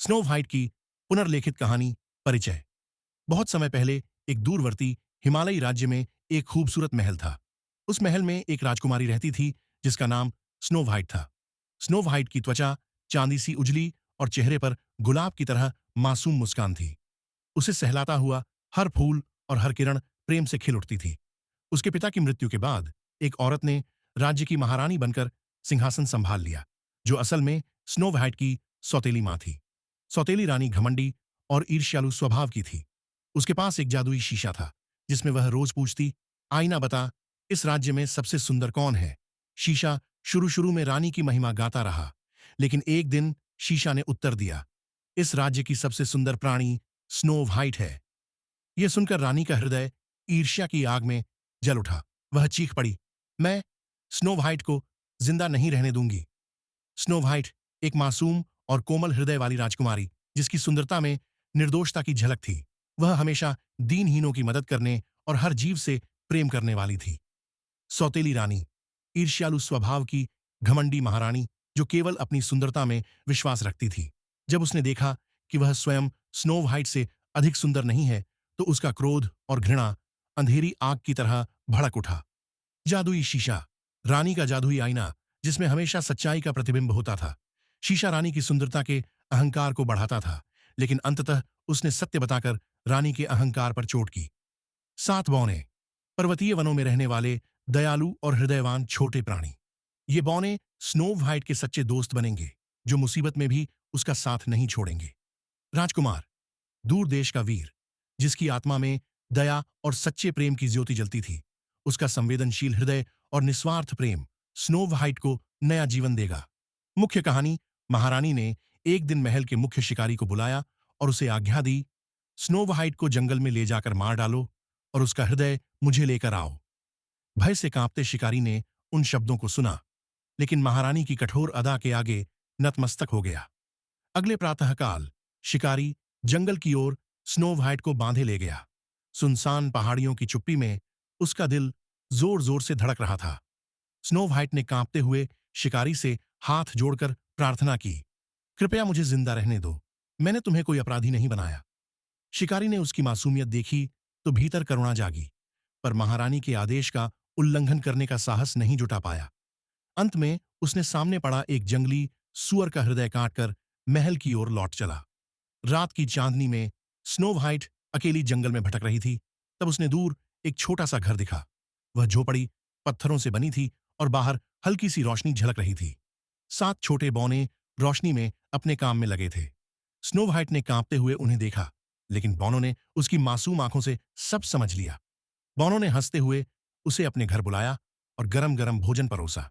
Snow white की पुनर्लिखित कहानी। परिचय। बहुत समय पहले एक दूरवर्ती हिमालयी राज्य में एक खूबसूरत महल था। उस महल में एक राजकुमारी रहती थी जिसका नाम स्नो व्हाइट था। स्नो व्हाइट की त्वचा चांदी सी उजली और चेहरे पर गुलाब की तरह मासूम मुस्कान थी। उसे सहलाता हुआ हर फूल और हर किरण प्रेम से खिल उठती थी। उसके पिता की मृत्यु के बाद एक औरत ने राज्य की महारानी बनकर सिंहासन संभाल लिया, जो असल में स्नो व्हाइट की सौतेली मां थी। सौतेली रानी घमंडी और ईर्ष्यालु स्वभाव की थी। उसके पास एक जादुई शीशा था जिसमें वह रोज पूछती, आईना बता, इस राज्य में सबसे सुंदर कौन है। शीशा शुरू शुरू में रानी की महिमा गाता रहा, लेकिन एक दिन शीशा ने उत्तर दिया, इस राज्य की सबसे सुंदर प्राणी स्नो व्हाइट है। यह सुनकर रानी का हृदय ईर्ष्या की आग में जल उठा। वह चीख पड़ी, मैं स्नो व्हाइट को जिंदा नहीं रहने दूंगी। स्नो व्हाइट एक मासूम और कोमल हृदय वाली राजकुमारी, जिसकी सुंदरता में निर्दोषता की झलक थी। वह हमेशा दीनहीनों की मदद करने और हर जीव से प्रेम करने वाली थी। सौतेली रानी, ईर्ष्यालु स्वभाव की घमंडी महारानी, जो केवल अपनी सुंदरता में विश्वास रखती थी। जब उसने देखा कि वह स्वयं स्नो व्हाइट से अधिक सुंदर नहीं है, तो उसका क्रोध और घृणा अंधेरी आग की तरह भड़क उठा। जादुई शीशा, रानी का जादुई आईना, जिसमें हमेशा सच्चाई का प्रतिबिंब होता था। शीशा रानी की सुंदरता के अहंकार को बढ़ाता था, लेकिन अंततः उसने सत्य बताकर रानी के अहंकार पर चोट की। 7 बौने, पर्वतीय वनों में रहने वाले दयालु और हृदयवान छोटे प्राणी। ये बौने स्नो व्हाइट के सच्चे दोस्त बनेंगे, जो मुसीबत में भी उसका साथ नहीं छोड़ेंगे। राजकुमार, दूर देश का वीर, जिसकी आत्मा में दया और सच्चे प्रेम की ज्योति जलती थी। उसका संवेदनशील हृदय और निस्वार्थ प्रेम स्नो व्हाइट को नया जीवन देगा। मुख्य कहानी। महारानी ने एक दिन महल के मुख्य शिकारी को बुलाया और उसे आज्ञा दी, स्नो व्हाइट को जंगल में ले जाकर मार डालो और उसका हृदय मुझे लेकर आओ। भय से कांपते शिकारी ने उन शब्दों को सुना, लेकिन महारानी की कठोर अदा के आगे नतमस्तक हो गया। अगले प्रातःकाल शिकारी जंगल की ओर स्नो व्हाइट को बांधे ले गया। सुनसान पहाड़ियों की चुप्पी में उसका दिल जोर जोर से धड़क रहा था। स्नो व्हाइट ने कांपते हुए शिकारी से हाथ जोड़कर प्रार्थना की, कृपया मुझे जिंदा रहने दो, मैंने तुम्हें कोई अपराधी नहीं बनाया। शिकारी ने उसकी मासूमियत देखी तो भीतर करुणा जागी, पर महारानी के आदेश का उल्लंघन करने का साहस नहीं जुटा पाया। अंत में उसने सामने पड़ा एक जंगली सुअर का हृदय काटकर महल की ओर लौट चला। रात की चांदनी में स्नो व्हाइट अकेली जंगल में भटक रही थी। तब उसने दूर एक छोटा सा घर दिखा। वह झोपड़ी पत्थरों से बनी थी और बाहर हल्की सी रोशनी झलक रही थी। 7 छोटे बौने रोशनी में अपने काम में लगे थे। स्नो व्हाइट ने कांपते हुए उन्हें देखा, लेकिन बौनों ने उसकी मासूम आंखों से सब समझ लिया। बौनों ने हंसते हुए उसे अपने घर बुलाया और गरम गरम भोजन परोसा।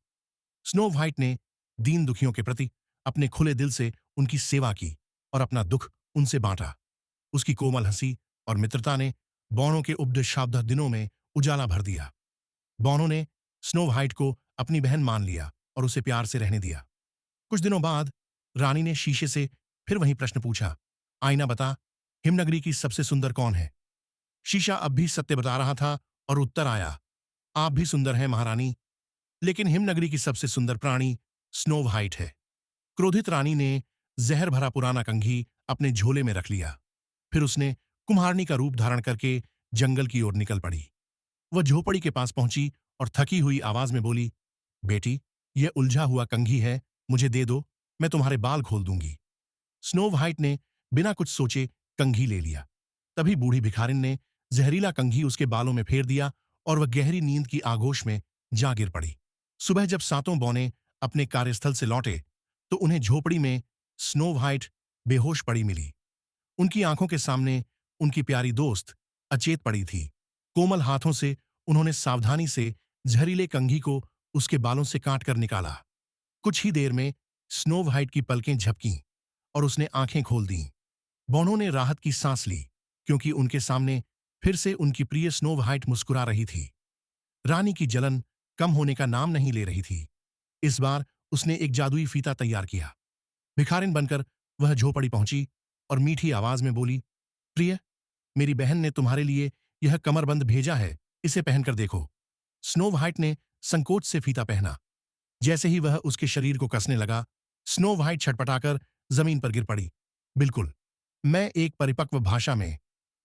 स्नो व्हाइट ने दीन दुखियों के प्रति अपने खुले दिल से उनकी सेवा की और अपना दुख उनसे बांटा। उसकी कोमल हंसी और मित्रता ने बौनों के उपदिशाब्द दिनों में उजाला भर दिया। बौनों ने स्नो व्हाइट को अपनी बहन मान लिया और उसे प्यार से रहने दिया। कुछ दिनों बाद रानी ने शीशे से फिर वही प्रश्न पूछा, आईना बता, हिमनगरी की सबसे सुंदर कौन है। शीशा अब भी सत्य बता रहा था और उत्तर आया, आप भी सुंदर हैं महारानी, लेकिन हिमनगरी की सबसे सुंदर प्राणी स्नो व्हाइट है। क्रोधित रानी ने जहर भरा पुराना कंघी अपने झोले में रख लिया। फिर उसने कुम्हारनी का रूप धारण करके जंगल की ओर निकल पड़ी। वह झोपड़ी के पास पहुंची और थकी हुई आवाज में बोली, बेटी, यह उलझा हुआ कंघी है, मुझे दे दो, मैं तुम्हारे बाल खोल दूंगी। स्नो व्हाइट ने बिना कुछ सोचे कंघी ले लिया। तभी बूढ़ी भिखारिन ने जहरीला कंघी उसके बालों में फेर दिया और वह गहरी नींद की आगोश में जा गिर पड़ी। सुबह जब 7 बौने अपने कार्यस्थल से लौटे तो उन्हें झोपड़ी में स्नो व्हाइट बेहोश पड़ी मिली। उनकी आंखों के सामने उनकी प्यारी दोस्त अचेत पड़ी थी। कोमल हाथों से उन्होंने सावधानी से जहरीले कंघी को उसके बालों से काट कर निकाला। कुछ ही देर में स्नो व्हाइट की पलकें झपकीं और उसने आंखें खोल दीं। बौनों ने राहत की सांस ली, क्योंकि उनके सामने फिर से उनकी प्रिय स्नो व्हाइट मुस्कुरा रही थी। रानी की जलन कम होने का नाम नहीं ले रही थी। इस बार उसने एक जादुई फीता तैयार किया। भिखारिन बनकर वह झोपड़ी पहुंची और मीठी आवाज में बोली, प्रिय, मेरी बहन ने तुम्हारे लिए यह कमरबंद भेजा है, इसे पहनकर देखो। स्नो व्हाइट ने संकोच से फीता पहना। जैसे ही वह उसके शरीर को कसने लगा, स्नो व्हाइट छटपटाकर जमीन पर गिर पड़ी। बिल्कुल। मैं एक परिपक्व भाषा में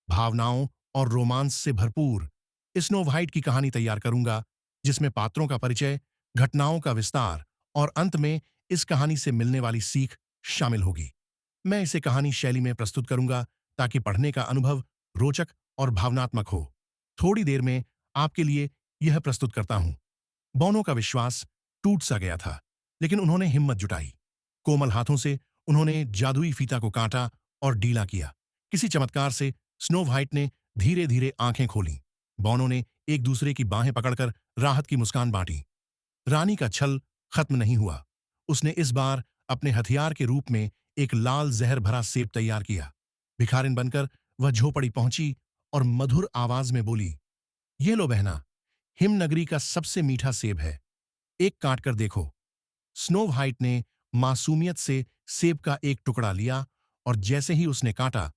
भावनाओं और रोमांस से भरपूर स्नो वाइट की कहानी तैयार करूंगा, जिसमें पात्रों का परिचय, घटनाओं का विस्तार और अंत में इस कहानी से मिलने वाली सीख शामिल होगी। मैं इसे कहानी शैली में प्रस्तुत करूंगा ताकि पढ़ने का अनुभव रोचक और भावनात्मक हो। थोड़ी देर में आपके लिए यह प्रस्तुत करता हूं। बौनों का विश्वास टूट सा गया था, लेकिन उन्होंने हिम्मत जुटाई। कोमल हाथों से उन्होंने जादुई फीता को काटा और ढीला किया। किसी चमत्कार से स्नो वाइट ने धीरे धीरे आंखें खोलीं। बौनों ने एक दूसरे की बाहें पकड़कर राहत की मुस्कान बांटी। रानी का छल खत्म नहीं हुआ। उसने इस बार अपने हथियार के रूप में एक लाल जहर भरा सेब तैयार किया। भिखारिन बनकर वह झोपड़ी पहुंची और मधुर आवाज में बोली, ये लो बहना, हिमनगरी का सबसे मीठा सेब है, एक काट कर देखो। स्नो वाइट ने मासूमियत से सेब का एक टुकड़ा लिया और जैसे ही उसने काटा,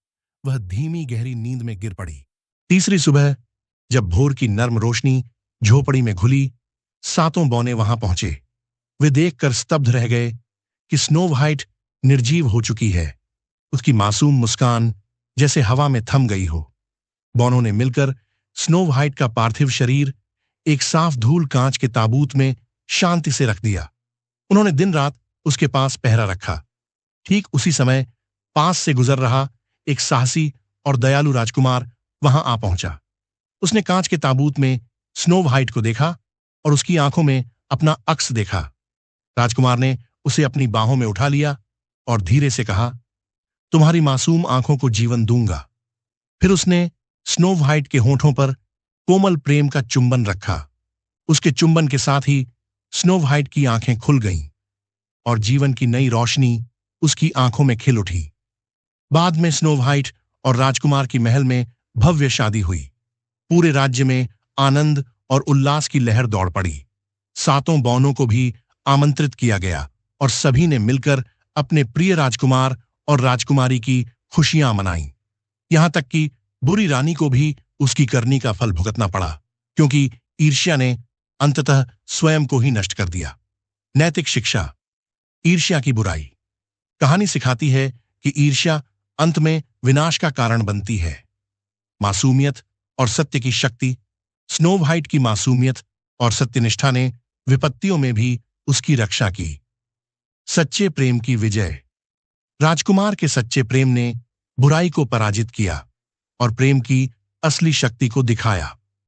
वह धीमी गहरी नींद में गिर पड़ी। तीसरी सुबह जब भोर की नर्म रोशनी झोपड़ी में घुली, सातों बौने वहां पहुंचे। वे देखकर स्तब्ध रह गए कि स्नो वाइट निर्जीव हो चुकी है। उसकी मासूम मुस्कान जैसे हवा में थम गई हो। बौनों ने मिलकर स्नो वाइट का पार्थिव शरीर एक साफ धूल कांच के ताबूत में शांति से रख दिया। उन्होंने दिन रात उसके पास पहरा रखा। ठीक उसी समय पास से गुजर रहा एक साहसी और दयालु राजकुमार वहां आ पहुंचा। उसने कांच के ताबूत में स्नो वाइट को देखा और उसकी आंखों में अपना अक्स देखा। राजकुमार ने उसे अपनी बाहों में उठा लिया और धीरे से कहा, तुम्हारी मासूम आंखों को जीवन दूंगा। फिर उसने स्नो वाइट के होठों पर कोमल प्रेम का चुंबन रखा। उसके चुंबन के साथ ही स्नो वाइट की आंखें खुल गईं और जीवन की नई रोशनी उसकी आंखों में खिल उठी। बाद में स्नो वाइट और राजकुमार की महल में भव्य शादी हुई। पूरे राज्य में आनंद और उल्लास की लहर दौड़ पड़ी। सातों बौनों को भी आमंत्रित किया गया और सभी ने मिलकर अपने प्रिय राजकुमार और राजकुमारी की खुशियां मनाईं। यहां तक कि बुरी रानी को भी उसकी करनी का फल भुगतना पड़ा, क्योंकि ईर्ष्या ने अंततः स्वयं को ही नष्ट कर दिया। नैतिक शिक्षा। ईर्ष्या की बुराई। कहानी सिखाती है कि ईर्ष्या अंत में विनाश का कारण बनती है। मासूमियत और सत्य की शक्ति। स्नो वाइट की मासूमियत और सत्यनिष्ठा ने विपत्तियों में भी उसकी रक्षा की। सच्चे प्रेम की विजय। राजकुमार के सच्चे प्रेम ने बुराई को पराजित किया और प्रेम की असली शक्ति को दिखाया।